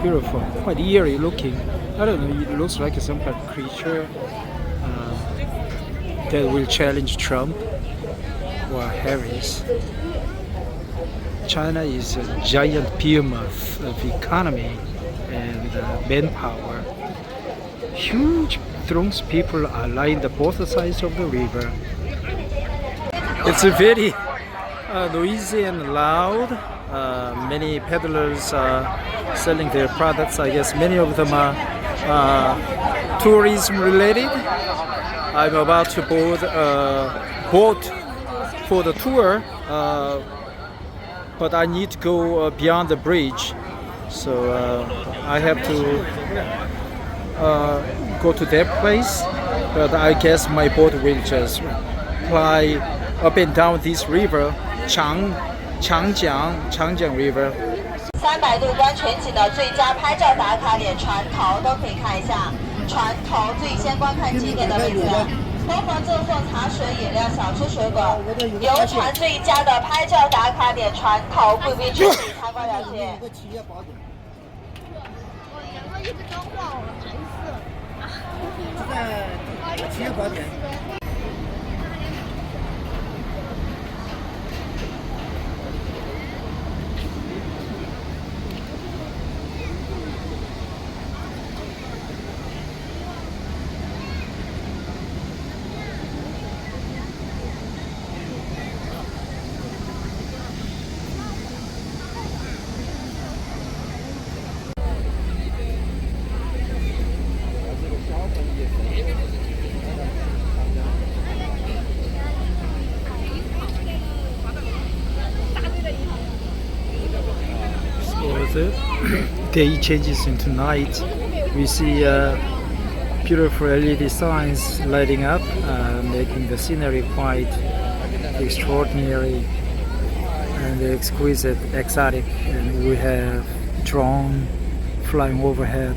beautiful, quite eerie looking. I don't know, it looks like some kind of creature that will challenge Trump or Harris. China is a giant behemoth of economy and manpower. Huge throngs of people are lined on both sides of the river. It's very noisy and loud. Many peddlers are selling their products. I guess many of them are tourism related. I'm about to board a boat for the tour, but I need to go beyond the bridge, so I have to go to that place. But I guess my boat will just fly up and down this river, Changjiang River. 300度观全景的最佳拍照打卡点船头都可以看一下，船头最先观看景点的位置。包房赠送茶水、饮料、小吃、水果。游船最佳的拍照打卡点船头，贵宾室可以参观了解。我一直都忘了，还是。企业宝典。Day changes into night. We see beautiful LED signs lighting up, making the scenery quite extraordinary and exquisite, exotic. And we have drone flying overhead,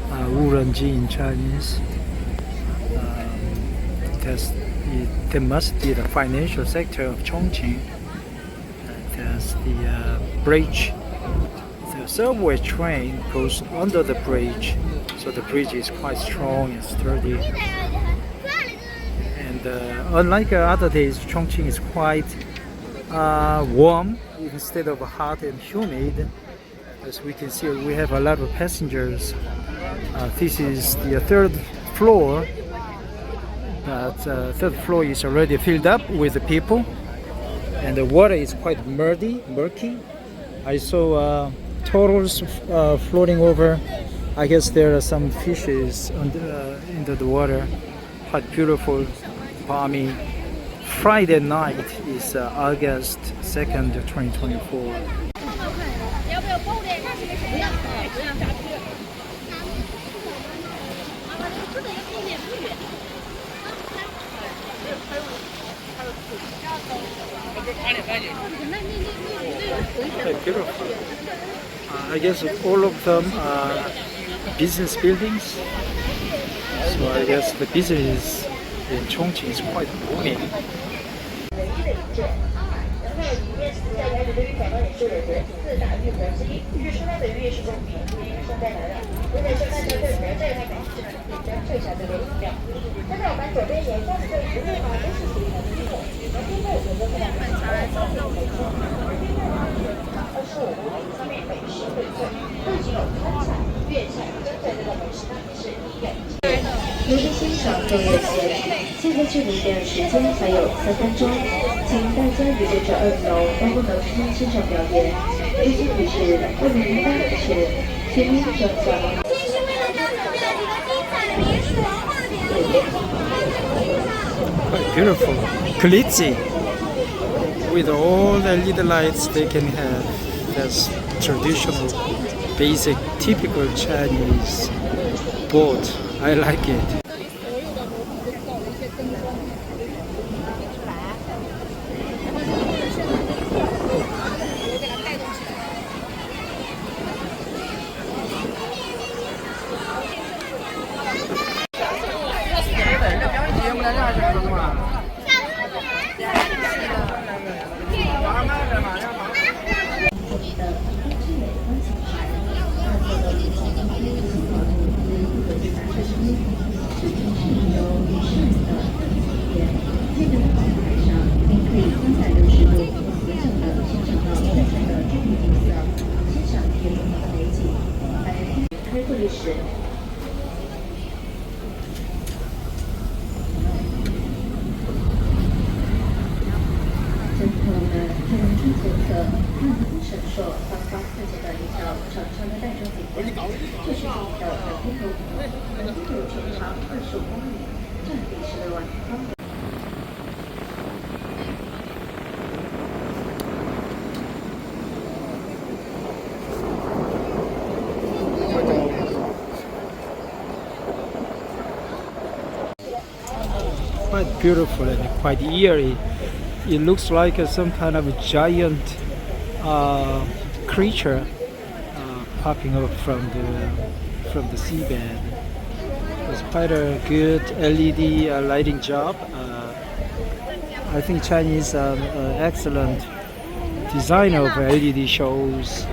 Wurenji in Chinese. That must be the financial sector of Chongqing. There's the bridge. The subway train goes under the bridge, so the bridge is quite strong and sturdy. And unlike other days, Chongqing is quite warm instead of hot and humid. As we can see, we have a lot of passengers. This is the third floor. That third floor is already filled up with the people, and the water is quite murky. I saw turtles floating over. I guess there are some fishes into the water. Quite beautiful, balmy. Friday night is August 2nd, 2024. Quite beautiful. I guess all of them are business buildings. So I guess the business in Chongqing is quite booming.由于欣赏奏乐前，现在距离的时间还有3分钟，请大家沿着这2楼到不能厅欣赏表演。这些女士2008年是全民转角。继续为大家准备了几个精彩的民俗文化表演。Quite beautiful, glitzy, with all the little lights they can have. That's traditional, basic, typical Chinese boat. I like it. 说繁华似锦的一条长长的带状景观，这是这里的南边路，南边路全长25公里，占地16万平方米。Quite beautiful and quite eerie. It looks like some kind of a giant creature popping up from the seabed. It's quite a good LED lighting job. I think Chinese are excellent designer of LED shows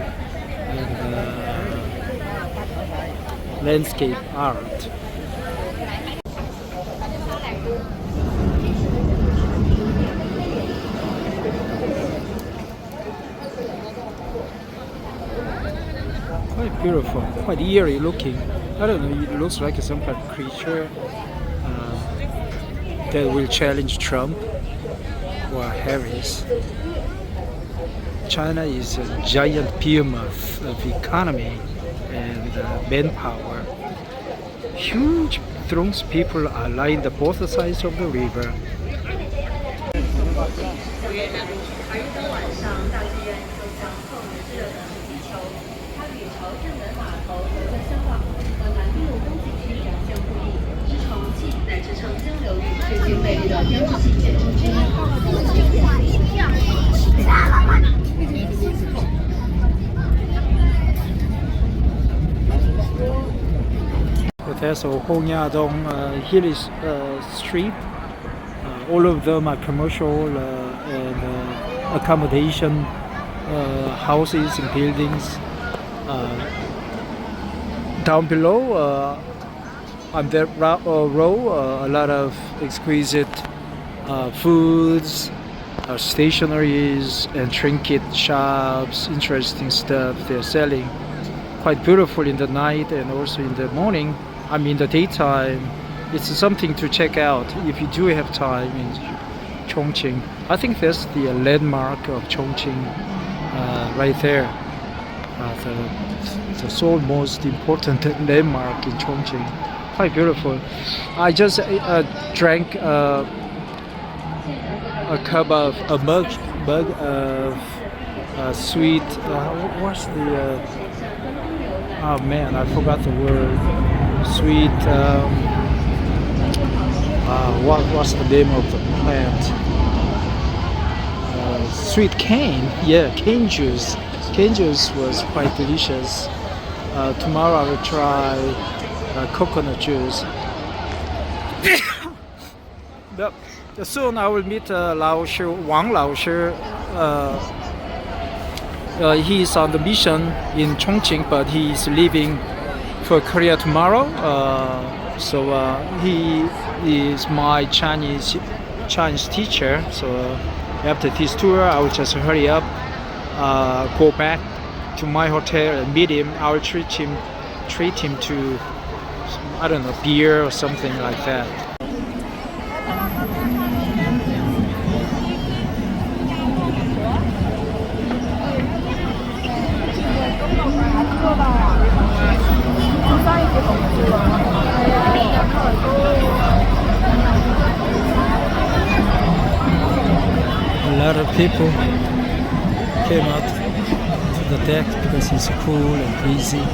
and landscape art. Quite beautiful, quite eerie looking. I don't know, it looks like some kind of creature that will challenge Trump or Harris. China is a giant behemoth of economy and manpower. Huge throngs of people are lying on both sides of the river. There's a Hongyadong hilly street. All of them are commercial and accommodation houses and buildings. Down below, on that row, a lot of exquisite foods, stationaries, and trinket shops. Interesting stuff they're selling. Quite beautiful in the night and also in the morning. I mean, the daytime. It's something to check out if you do have time in Chongqing. I think that's the landmark of Chongqing right there. The sole most important landmark in Chongqing. Quite beautiful. I just drank a mug of sweet. What's the? Oh man, I forgot the word. Sweet. What's the name of the plant? Sweet cane. Yeah, cane juice. Cane juice was quite delicious. Tomorrow I will try coconut juice. Yep. Soon I will meet Wang Laoshi. He's on the mission in Chongqing, but he's leaving for Korea tomorrow. So he is my Chinese teacher. So after this tour, I will just hurry up, go back to my hotel and meet him. I will treat him to, I don't know, beer or something like that. A lot of people came out to the deck because it's cool and breezy.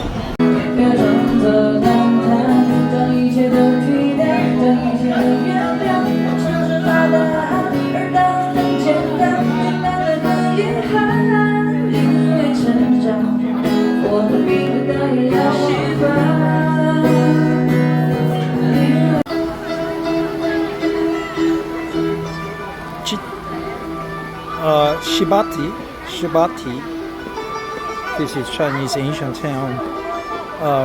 Shibati. This is Chinese ancient town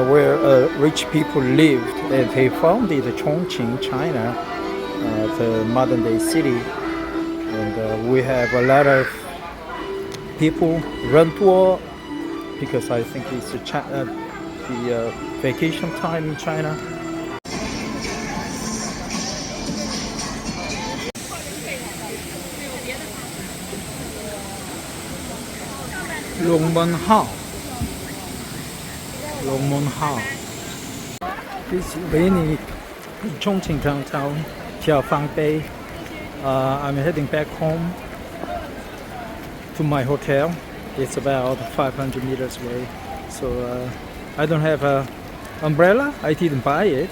where rich people lived, and they founded Chongqing, China, the modern day city. And we have a lot of people run tour because I think it's the vacation time in China. Longmen-hao. Longmen-hao. It's rainy in Chongqing downtown, Pahk Bay. I'm heading back home to my hotel. It's about 500 meters away. So I don't have an umbrella. I didn't buy it.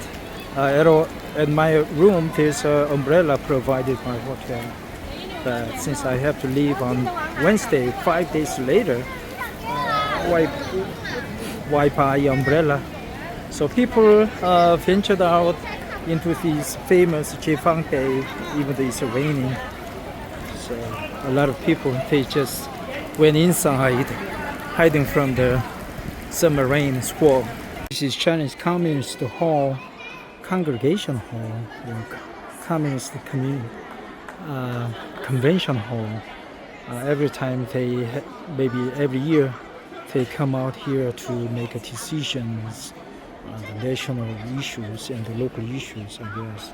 At my room, there's an umbrella provided by hotel. But since I have to leave on Wednesday, 5 days later, why buy umbrella? So people ventured out into this famous Pahk Bay, even though it's raining. So a lot of people, they just went inside, hiding from the summer rain squall. This is Chinese Communist Hall, Congregation Hall, or Communist Convention Hall. Every time maybe every year, they come out here to make decisions on the national issues and the local issues, I guess.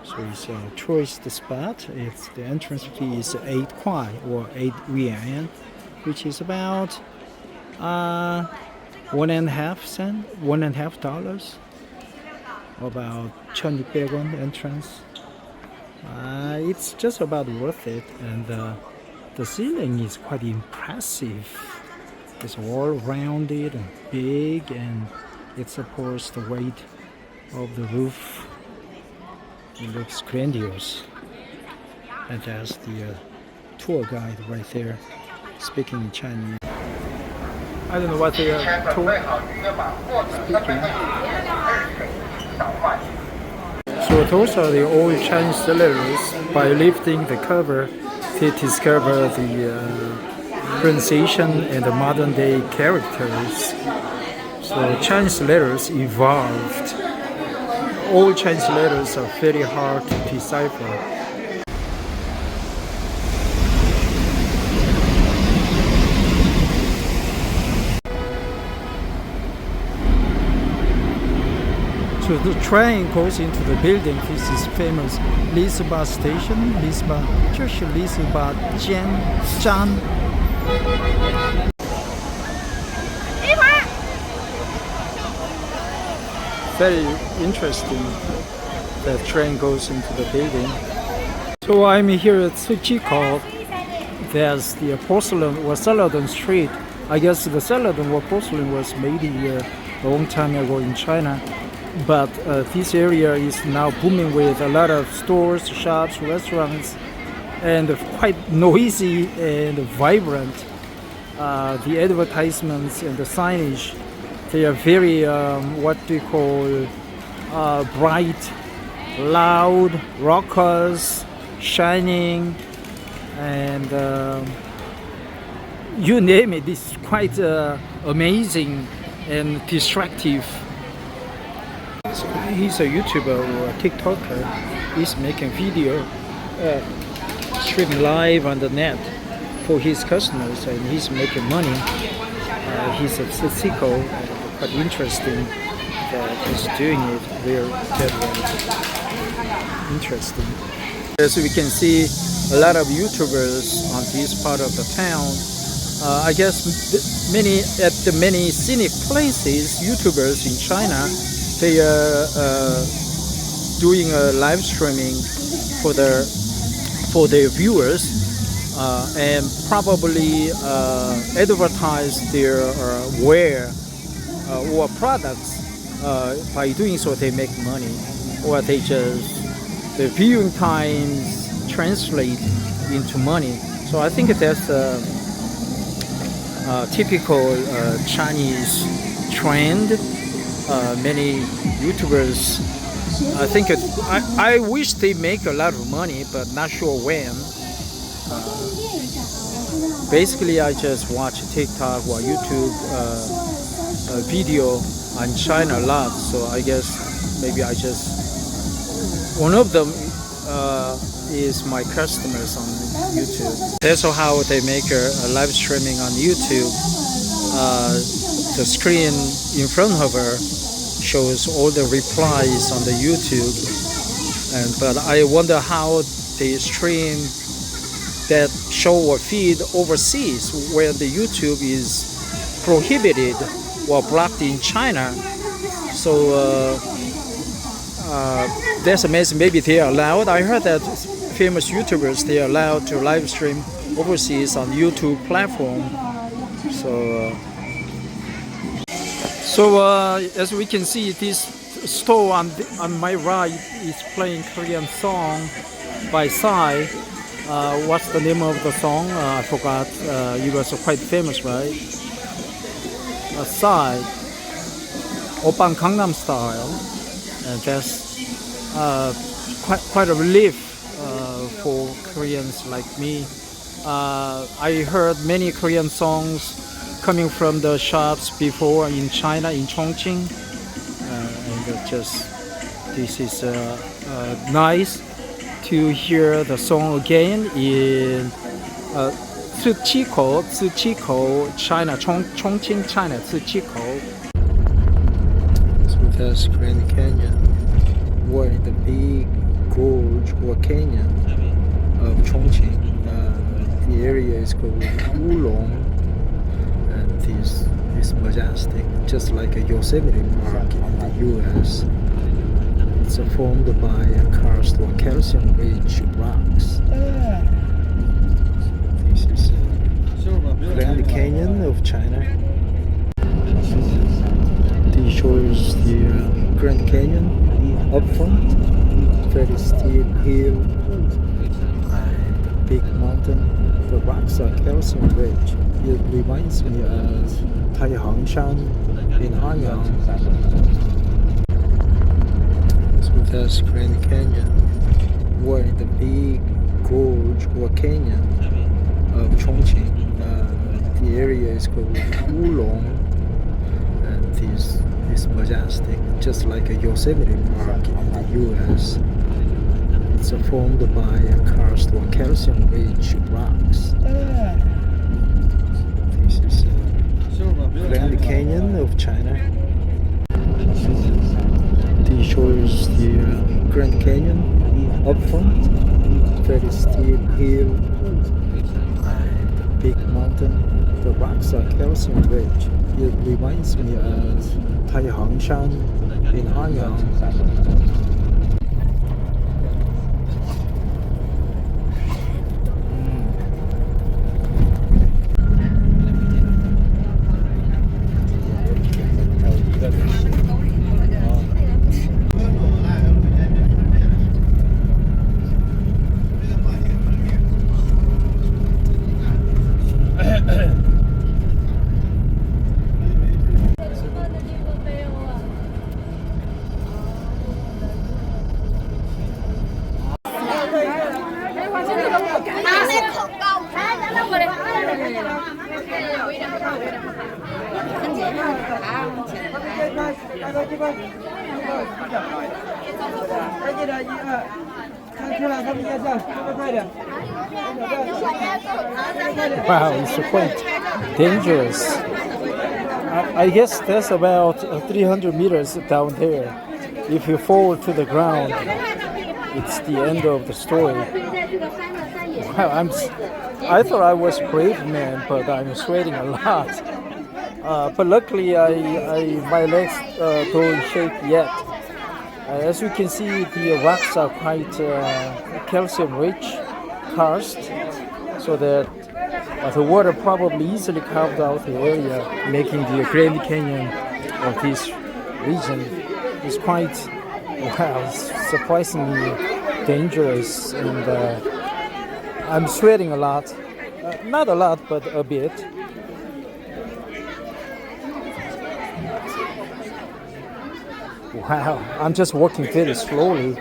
So it's a tourist spot. The entrance fee is 8 kwai or 8 yuan, which is about $1.50, about 1,600 won entrance. It's just about worth it, and the ceiling is quite impressive. It's all rounded and big, and it supports the weight of the roof. It looks grandiose. And that's the tour guide right there, speaking in Chinese. I don't know what they are speaking. So those are the old Chinese settlers. By lifting the cover, they discover the pronunciation and the modern day characters. So Chinese letters evolved. All Chinese letters are very hard to decipher. So the train goes into the building. This is famous Lisba station. Lisba, 这是 Lisba 站. Very interesting. The train goes into the building. So I'm here at Suchiko. There's the porcelain or Celadon Street. I guess the Celadon or porcelain was made here a long time ago in China. But this area is now booming with a lot of stores, shops, restaurants, and quite noisy and vibrant. The advertisements and the signage, they are very what we call bright, loud, rockers, shining, and you name it. It's quite amazing and distractive. He's a YouTuber or a TikToker. He's making video, streaming live on the net for his customers, and he's making money. He's a physical, quite interesting that he's doing it. Very interesting. As we can see, a lot of YouTubers on this part of the town. I guess at the many scenic places, YouTubers in China, they are doing a live streaming for their viewers and probably advertise their wear or products. By doing so, they make money, or the viewing times translate into money. So I think that's a typical Chinese trend. Many YouTubers, I think I wish they make a lot of money, but not sure when. Basically, I just watch TikTok or YouTube video on China a lot, so I guess maybe one of them is my customers on YouTube. That's how they make a live streaming on YouTube. The screen in front of her shows all the replies on the YouTube, but I wonder how they stream that show or feed overseas where the YouTube is prohibited or blocked in China. So that's amazing. Maybe they are allowed. I heard that famous YouTubers, they are allowed to live stream overseas on YouTube platform. So as we can see, this store on my right is playing Korean song by Psy. What's the name of the song? I forgot. It was quite famous, right? Psy, Oppan Gangnam Style, and that's quite a relief for Koreans like me. I heard many Korean songs coming from the shops before in China, in Chongqing, and this is nice to hear the song again in Tsuchikou, China, Chongqing, China, Tsuchikou. So that's Grand Canyon, or the big gorge or canyon of Chongqing. The area is called Wulong, and this is majestic, just like a Yosemite Park in the US. It's formed by karst or calcium-rich rocks. This is Grand Canyon of China. This shows the Grand Canyon up front, very steep hill and big mountain. The rocks are calcium-rich. It reminds me of Taihangshan in Anyang. So that's Grand Canyon, or the big gorge or canyon of Chongqing. The area is called Wulong, and this is majestic, just like a Yosemite Park in the US. It's formed by karst or calcium-rich rocks. This is Grand Canyon of China. This shows the Grand Canyon up front, very steep hill and big mountain. The rocks are calcium-rich. It reminds me of Taihangshan in Anyang. Wow, it's quite dangerous. I guess that's about 300 meters down there. If you fall to the ground, it's the end of the story. Wow, I thought I was a brave man, but I'm sweating a lot. But luckily, my legs don't shake yet. As you can see, the rocks are quite calcium-rich, karst, so that the water probably easily carved out the area, making the Grand Canyon of this region is quite, wow, surprisingly dangerous, and I'm sweating a lot. Not a lot, but a bit. Wow, I'm just walking very slowly.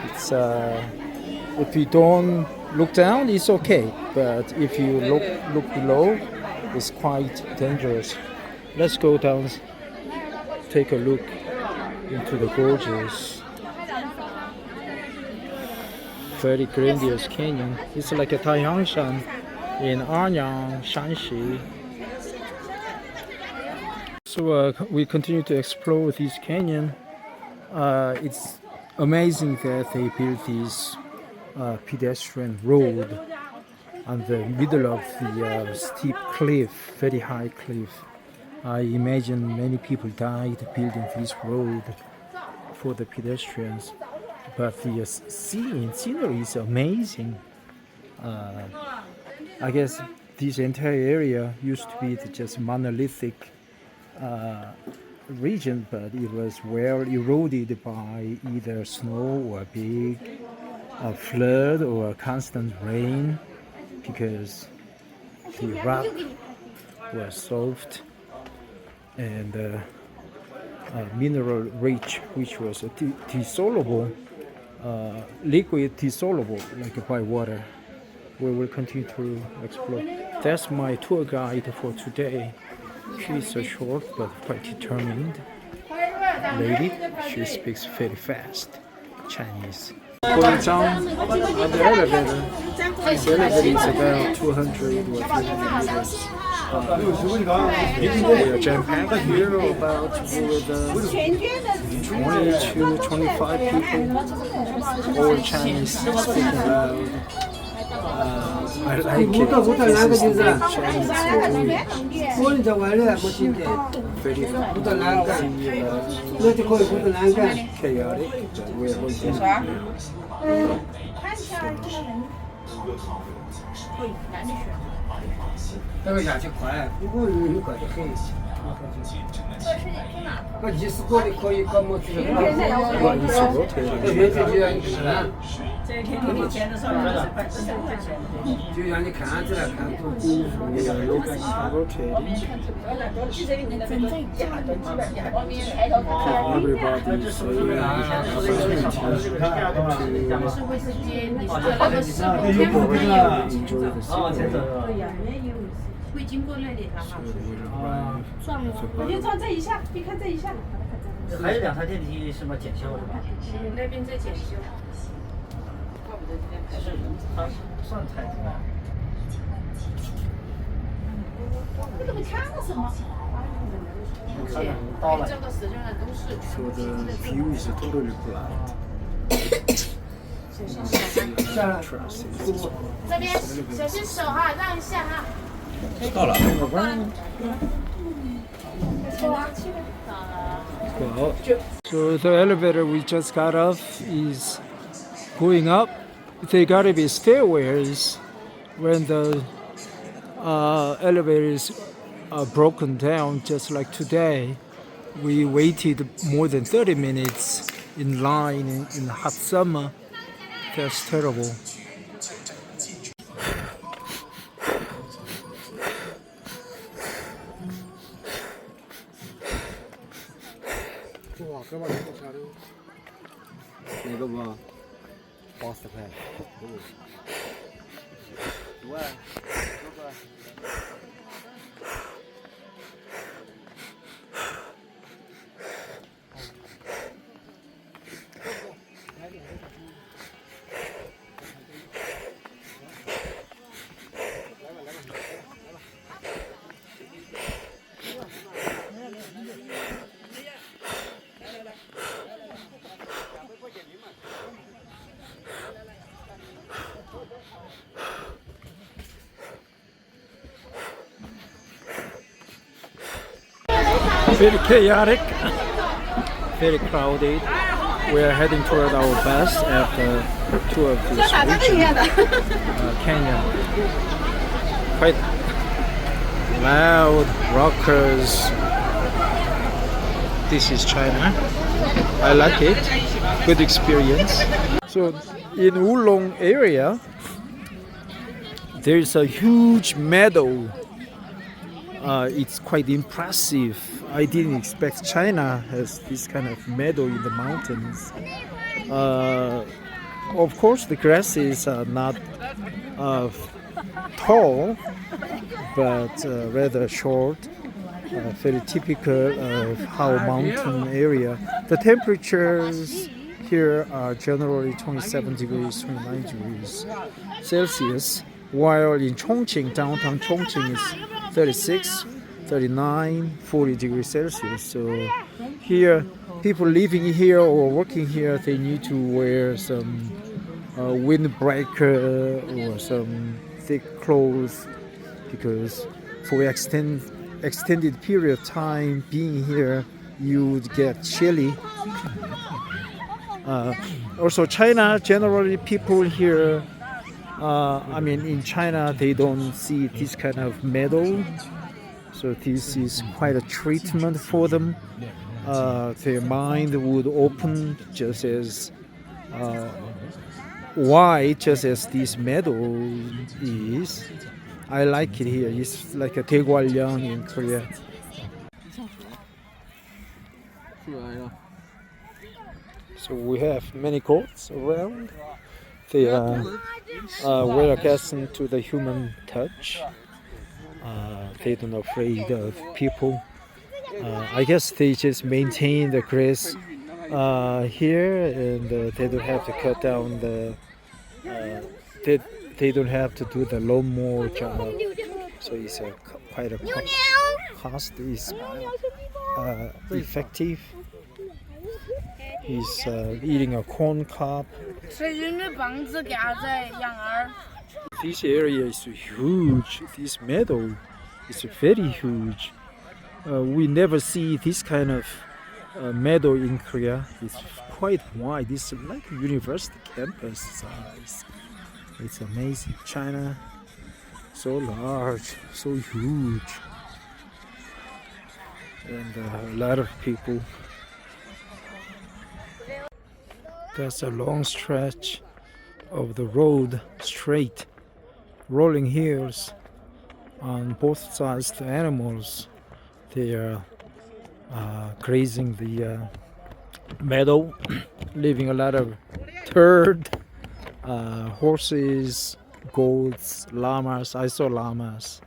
It's if you don't look down, it's okay, but if you look below, it's quite dangerous. Let's go down, take a look into the gorges. Very grandiose canyon. It's like a Taihangshan in Anyang, Shanxi. So we continue to explore this canyon. It's amazing that they built these pedestrian road on the middle of the steep cliff, very high cliff. I imagine many people died building this road for the pedestrians, but the scenery is amazing. I guess this entire area used to be just monolithic region, but it was well eroded by either snow or big flood or constant rain, because the rock was soft and mineral rich, which was dissoluble, liquid dissoluble like by water. We will continue to explore. That's my tour guide for today. She's a short but quite determined lady. She speaks very fast Chinese. Going down on the elevator. This elevator is about 200 or 300 meters. We are jam-packed here, about with 20 to 25 people, all Chinese, speaking loud. I like it. This is the Chinese very chaotic, but we're holding here. 这个下去快，如果你快就很。那20过的可以搞么子？Well, it's rotating. 就让你看着来看图。We are rotating. Everybody is enjoy the scenery. 会经过那里的哈。算了，我就照这一下，你看这一下。还有两台电梯什么检修是吧？那边在检修。还是它算太多。你怎么看了什么？看到了。这个实际上都是。So the view is totally blind. 这边小心手哈，让一下哈。到了。Well, so the elevator we just got off is going up. There gotta be stairways. When the elevator is broken down, just like today, we waited more than 30 minutes in line in the hot summer. That's terrible. Very chaotic, very crowded. We are heading toward our bus after two of this region, canyon. Quite loud rockers. This is China. I like it. Good experience. So in Wulong area, there is a huge meadow. It's quite impressive. I didn't expect China has this kind of meadow in the mountains. Of course, the grasses are not tall, but rather short. Very typical of how mountain area. The temperatures here are generally 27 degrees, 29 degrees Celsius, while in Chongqing, downtown Chongqing is 36, 39, 40 degrees Celsius. So here, people living here or working here, they need to wear some windbreaker or some thick clothes, because for extended period of time being here, you would get chilly. Also, China, generally people here, in China, they don't see this kind of metal. So this is quite a treatment for them. Their mind would open just as wide, just as this metal is. I like it here. It's like a 대관령 in Korea. So we have many goats around. They are well accustomed to the human touch. They don't afraid of people. I guess they just maintain the grass here, and they don't have to cut down the. They don't have to do the lawnmower job. So it's quite a cost is effective. He's eating a corn cob. This area is huge. This meadow is very huge. We never see this kind of meadow in Korea. It's quite wide. It's like a university campus size. It's amazing. China, so large, so huge, and a lot of people. That's a long stretch of the road, straight, rolling hills on both sides. The animals, they are grazing the meadow, leaving a lot of turd, horses, goats, llamas. I saw llamas.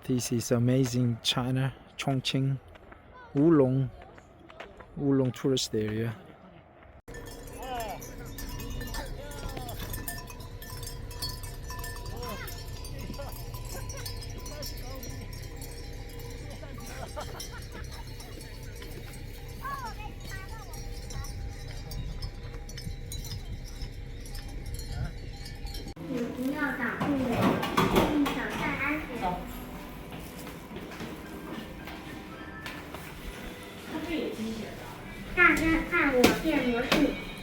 This is amazing. China, Chongqing, Wulong tourist area.大家看我变魔术，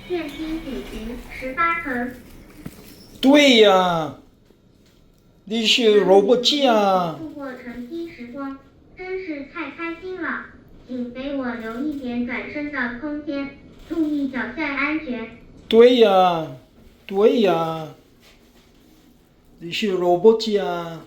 电梯体型18层。对呀，你是萝卜鸡啊！度过晨曦时光，真是太开心了。请给我留一点转身的空间，注意脚下安全。对呀，你是萝卜鸡啊！